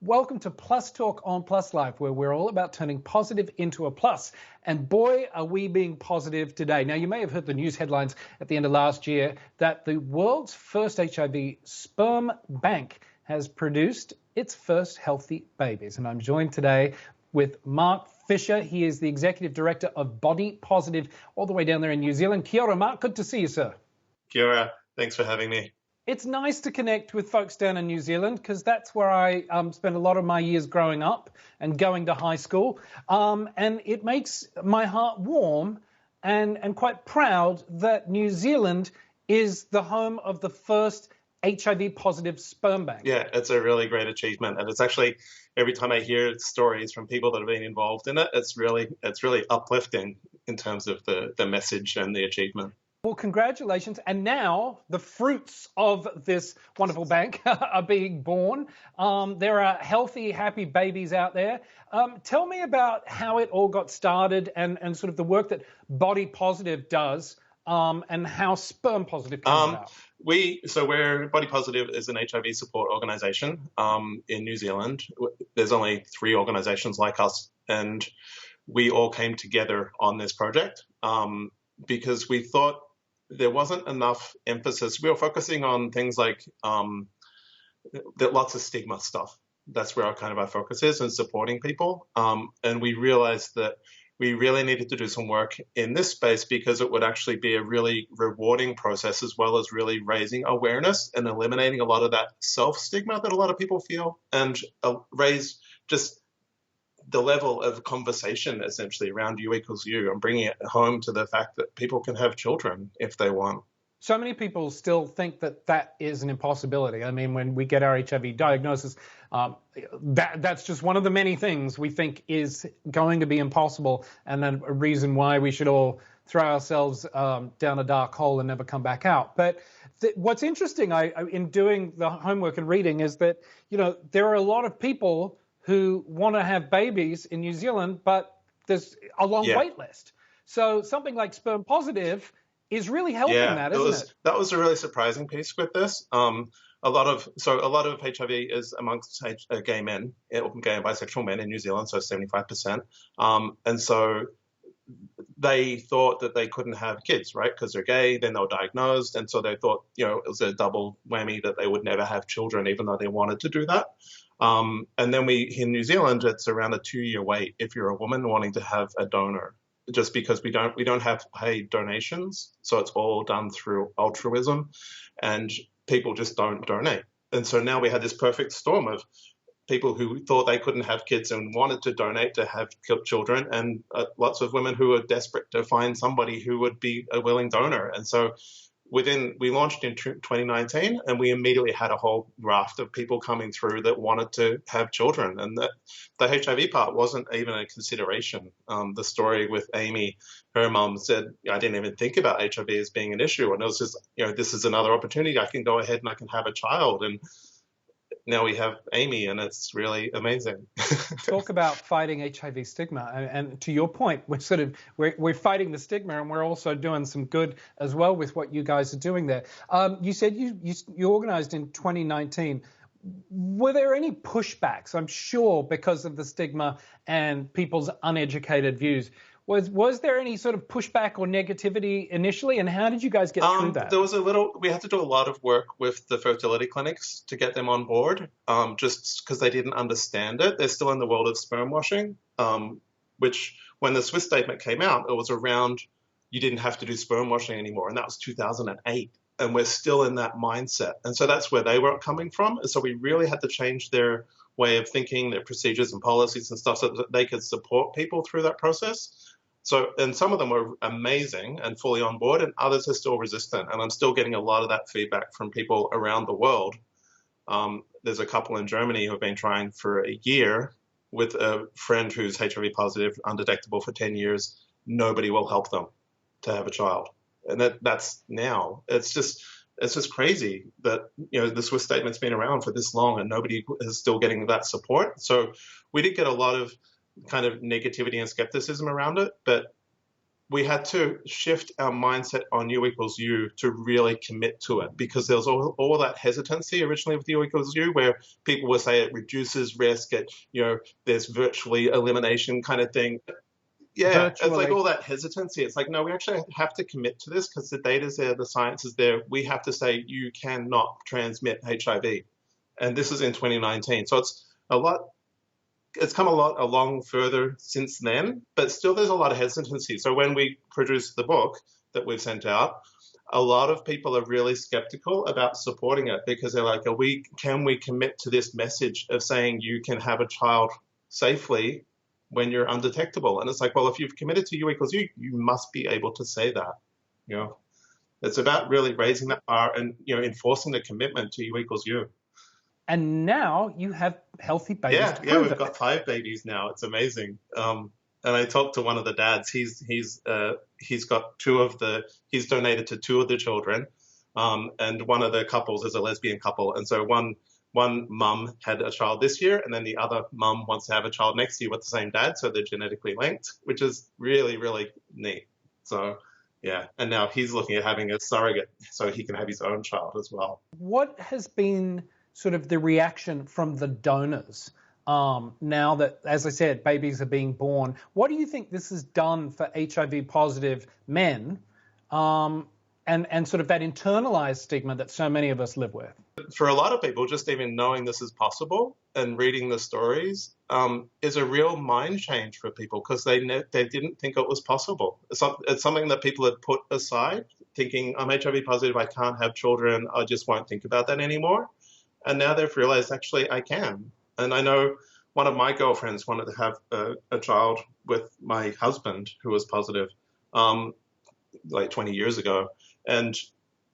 Welcome to Plus Talk on Plus Life, where we're all about turning positive into a plus. And boy, are we being positive today. Now, you may have heard the news headlines at the end of last year that the world's first HIV sperm bank has produced its first healthy babies. And I'm joined today with Mark Fisher. He is the Executive Director of Body Positive, all the way down there in New Zealand. Kia ora, Mark. Good to see you, sir. Kia ora. Thanks for having me. It's nice to connect with folks down in New Zealand because that's where I spent a lot of my years growing up and going to high school. And it makes my heart warm and quite proud that New Zealand is the home of the first HIV positive sperm bank. Yeah, it's a really great achievement. And it's actually, every time I hear stories from people that have been involved in it, it's really uplifting in terms of the message and the achievement. Well, congratulations. And now the fruits of this wonderful bank are being born. There are healthy, happy babies out there. Tell me about how it all got started and sort of the work that Body Positive does and how Sperm Positive came about. Body Positive is an HIV support organisation in New Zealand. There's only 3 organisations like us, and we all came together on this project because we thought there wasn't enough emphasis. We were focusing on things like lots of stigma stuff. That's where our focus is, and supporting people. And we realized that we really needed to do some work in this space because it would actually be a really rewarding process, as well as really raising awareness and eliminating a lot of that self-stigma that a lot of people feel, and raise just the level of conversation essentially around you equals you, and bringing it home to the fact that people can have children if they want. So many people still think that that is an impossibility. I mean, when we get our HIV diagnosis, that's just one of the many things we think is going to be impossible, and then a reason why we should all throw ourselves down a dark hole and never come back out. But what's interesting in doing the homework and reading is that, there are a lot of people who want to have babies in New Zealand, but there's a long wait list. So something like Sperm Positive is really helping that, isn't it? That was a really surprising piece with this. A lot of HIV is amongst gay men, gay and bisexual men in New Zealand, so 75%. And so they thought that they couldn't have kids, right? Because they're gay, then they were diagnosed. And so they thought, it was a double whammy that they would never have children, even though they wanted to do that. And then in New Zealand, it's around a 2-year wait if you're a woman wanting to have a donor, just because we don't have paid donations. So it's all done through altruism, and people just don't donate. And so now we had this perfect storm of people who thought they couldn't have kids and wanted to donate to have children, and lots of women who are desperate to find somebody who would be a willing donor. And so we launched in 2019, and we immediately had a whole raft of people coming through that wanted to have children, and that the HIV part wasn't even a consideration. The story with Amy, her mum said, I didn't even think about HIV as being an issue, and it was just, this is another opportunity. I can go ahead and I can have a child, and now we have Amy, and it's really amazing. Talk about fighting HIV stigma, and to your point, we're fighting the stigma, and we're also doing some good as well with what you guys are doing there. You said you organised in 2019. Were there any pushbacks? I'm sure because of the stigma and people's uneducated views. Was there any sort of pushback or negativity initially, and how did you guys get through that? There was we had to do a lot of work with the fertility clinics to get them on board, just because they didn't understand it. They're still in the world of sperm washing, which when the Swiss statement came out, it was around you didn't have to do sperm washing anymore, and that was 2008. And we're still in that mindset. And so that's where they were coming from. And so we really had to change their way of thinking, their procedures and policies and stuff, so that they could support people through that process. So, and some of them were amazing and fully on board, and others are still resistant. And I'm still getting a lot of that feedback from people around the world. There's a couple in Germany who have been trying for a year with a friend who's HIV positive, undetectable for 10 years. Nobody will help them to have a child. And that's now. It's just crazy that, the Swiss statement's been around for this long and nobody is still getting that support. So we did get a lot of kind of negativity and skepticism around it, but we had to shift our mindset on U equals U to really commit to it, because there was all that hesitancy originally with U equals U, where people would say it reduces risk, there's virtually elimination kind of thing. Yeah, it's like all that hesitancy. It's like, no, we actually have to commit to this because the data's there, the science is there. We have to say you cannot transmit HIV. And this is in 2019. So it's come a lot along further since then, but still there's a lot of hesitancy. So when we produced the book that we've sent out, a lot of people are really skeptical about supporting it because they're like, can we commit to this message of saying you can have a child safely when you're undetectable? And it's like, well, if you've committed to U equals U, you must be able to say that. It's about really raising that bar and, enforcing the commitment to U equals U. And now you have healthy babies. Yeah, we've got 5 babies now. It's amazing. And I talked to one of the dads. He's got he's donated to 2 of the children, and one of the couples is a lesbian couple. And so one mum had a child this year, and then the other mum wants to have a child next year with the same dad, so they're genetically linked, which is really, really neat. So yeah, and now he's looking at having a surrogate so he can have his own child as well. What has been sort of the reaction from the donors now that, as I said, babies are being born? What do you think this has done for HIV positive men and sort of that internalized stigma that so many of us live with? For a lot of people, just even knowing this is possible and reading the stories is a real mind change for people, because they didn't think it was possible. It's something that people had put aside, thinking, I'm HIV positive, I can't have children, I just won't think about that anymore. And now they've realized, actually, I can. And I know one of my girlfriends wanted to have a child with my husband who was positive like 20 years ago. And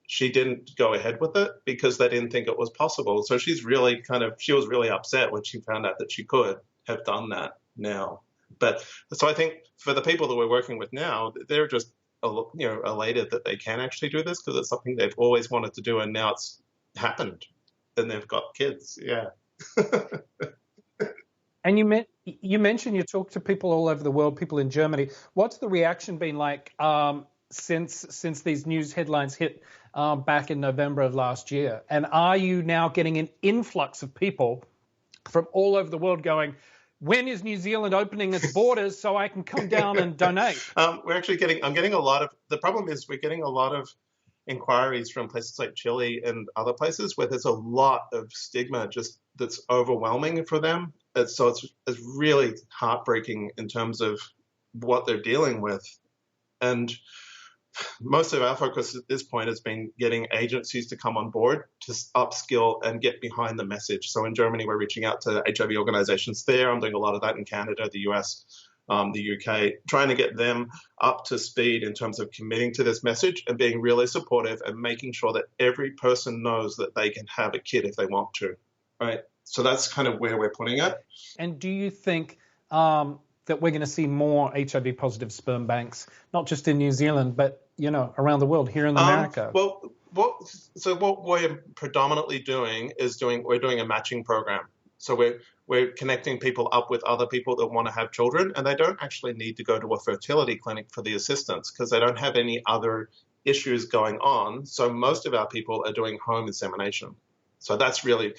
she didn't go ahead with it because they didn't think it was possible. So she was really upset when she found out that she could have done that now. But so I think for the people that we're working with now, they're just elated that they can actually do this, because it's something they've always wanted to do, and now it's happened. And they've got kids, yeah. And you mentioned you talk to people all over the world, people in Germany. What's the reaction been like since these news headlines hit back in November of last year? And are you now getting an influx of people from all over the world going, when is New Zealand opening its borders so I can come down and donate? I'm getting a lot of, the problem is we're getting a lot of inquiries from places like Chile and other places where there's a lot of stigma just that's overwhelming for them. It's really heartbreaking in terms of what they're dealing with. And most of our focus at this point has been getting agencies to come on board to upskill and get behind the message. So in Germany, we're reaching out to HIV organizations there. I'm doing a lot of that in Canada, the US, the UK, trying to get them up to speed in terms of committing to this message and being really supportive and making sure that every person knows that they can have a kid if they want to, right? So that's kind of where we're putting it. And do you think that we're going to see more HIV positive sperm banks, not just in New Zealand, but, around the world, here in America? Well, what we're predominantly doing is we're doing a matching program. So we're connecting people up with other people that want to have children, and they don't actually need to go to a fertility clinic for the assistance because they don't have any other issues going on. So most of our people are doing home insemination. So that's really,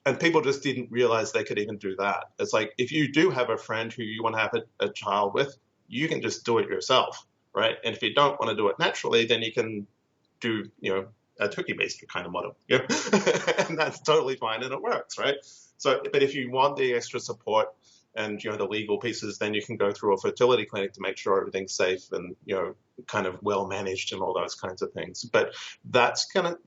and people just didn't realize they could even do that. It's like, if you do have a friend who you want to have a child with, you can just do it yourself, right? And if you don't want to do it naturally, then you can do, a turkey-based kind of model, and that's totally fine and it works, right? So, but if you want the extra support and the legal pieces, then you can go through a fertility clinic to make sure everything's safe and kind of well managed and all those kinds of things. But that's gonna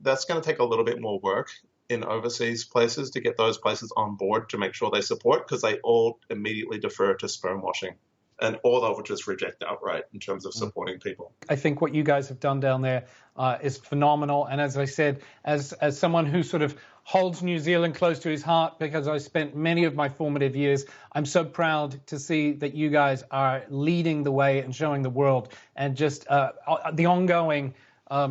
take a little bit more work in overseas places to get those places on board to make sure they support, because they all immediately defer to sperm washing. And all they'll just reject outright in terms of supporting people. I think what you guys have done down there is phenomenal. And as I said, as someone who sort of holds New Zealand close to his heart, because I spent many of my formative years, I'm so proud to see that you guys are leading the way and showing the world, and just the ongoing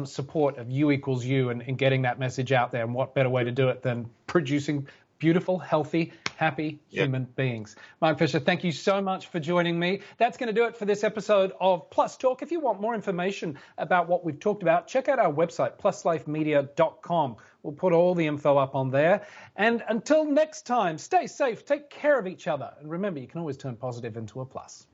support of U equals U and getting that message out there. And what better way to do it than producing beautiful, healthy, happy human beings. Mark Fisher, thank you so much for joining me. That's going to do it for this episode of Plus Talk. If you want more information about what we've talked about, check out our website, pluslifemedia.com. We'll put all the info up on there. And until next time, stay safe, take care of each other. And remember, you can always turn positive into a plus.